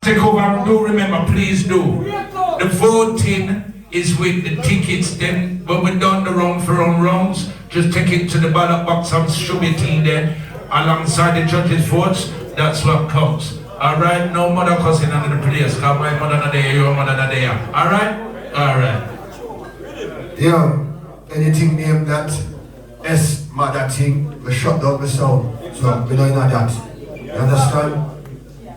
take over and do remember, please do. The voting is with the tickets then, but we done the round for rounds. Just take it to the ballot box and show it in there alongside the judges' votes. That's what counts. Alright, no mother cousin under the place, because my mother not there, your mother not there. Alright? Alright. Yeah, anything named that S mother thing, we shut down the sound. So we don't know that. You understand?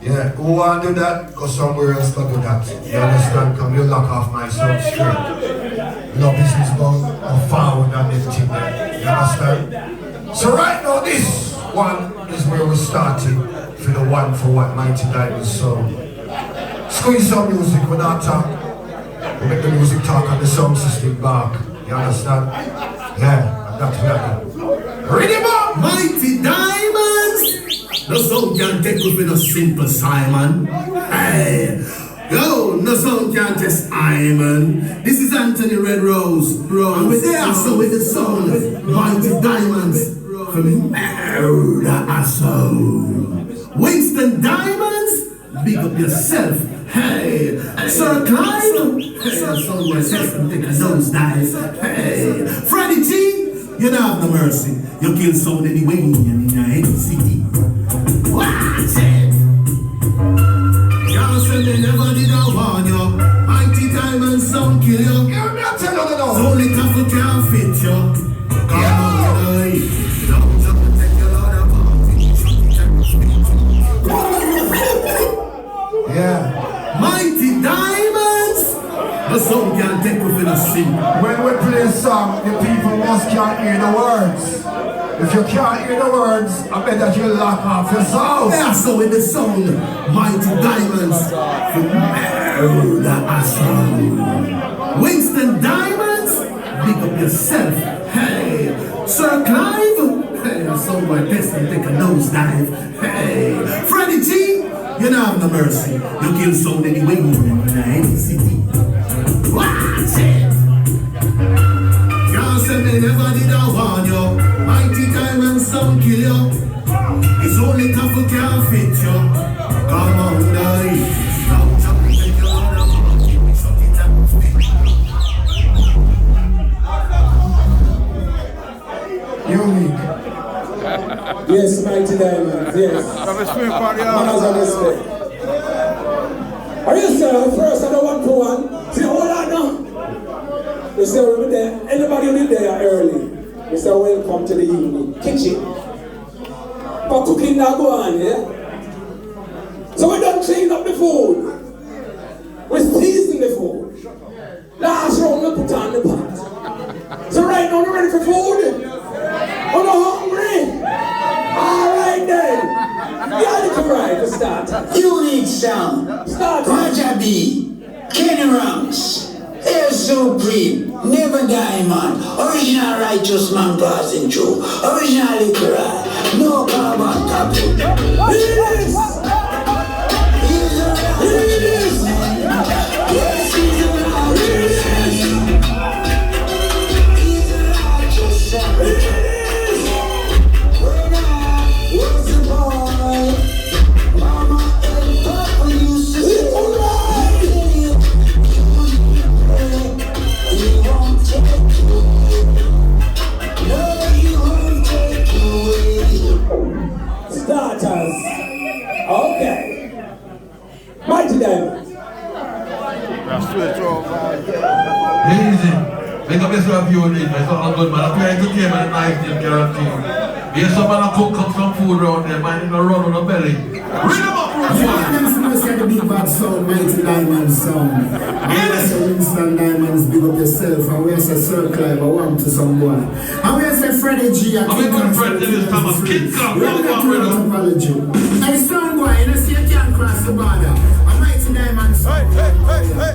Yeah, who want to do that, go somewhere else to do that. You understand? Come you lock off my sound straight. No business bound or forward and everything there. You understand? So right now this one is where we started for the one for what Mighty Diamonds sound. Squeeze some music, we not talk. We make the music talk and the sound system back. You understand? Yeah, and that's what I do. Ready up! Mighty Diamonds! No sound can take with no simple Simon. Hey! Yo, no sound can test Iman. This is Anthony Red Rose. And we're there so with the sound Mighty Diamonds. From murder a sound. Winston Diamonds, big up yourself. Hey, Sir Clive, hey, sound myself and take a nosedive. Hey, Freddie G, you don't have no mercy. You kill sound anyway in any city. Watch it! Y'all said they never did a warn you. Mighty Diamond sound kill you. Yeah, me I tell you no. So only couple can't fit you. Come on, boy. Yeah. Mighty Diamonds! The song can't take with a sin. When we play a song, the people must can't hear the words. If you can't hear the words, I bet that you lock off your sound. Yeah, so in the song, Mighty Diamonds, for murder a sound. Winston Diamonds, big up yourself. Hey, Sir Clive, hey, I saw my best and take a nosedive. Hey, Freddie G, you don't have no mercy. You kill sound anyway in any city. Watch it! Y'all said they never did a warn you. Mighty Diamond sound kill you. It's only couple can't fit you. Come on, die. Now jump and take your other man. Suck it and spit. Unique. Yes, Mighty Diamonds, yes. Manners and respect. Are you sir? First, I don't want to one. See, hold on now. You say we're there. Anybody who be there early, you say welcome to the evening kitchen. For cooking now go on, yeah? So we don't clean up the food. We season the food. Last round we put on the pot. So right now we're ready for food. We're not hungry. Alright then. Yeah, little right to start. Unique sound. Start. Roger B. Kenny Rams. Air Supreme. Never Diamond. Original righteous man passing through. Original liquor. No carbon taboo. Release! Release! Yes, he's a righteous son. When I was a boy, Mama and Papa used to say, he won't take you away. No, he won't take you away. Starters. Okay. Mighty Diamonds. Easy. Make up yourself you need. It's not good, man. I'm trying to game and knife them guarantee. Here's some man cook up some food around there, man. In a run on the belly. Read them up, Bruce. Yeah, them supposed to be bad sound, Mighty Diamond sound. And we say Winston Diamonds, big up yourself. And we say Sir Clive, I want to someone. And we say Freddie G, and I'm going to Fred Dennis Thomas. Kid Cup. we have got to apology. And sound boy, you know, see you can't cross the border. A Mighty Diamond sound. Hey, hey, hey, hey.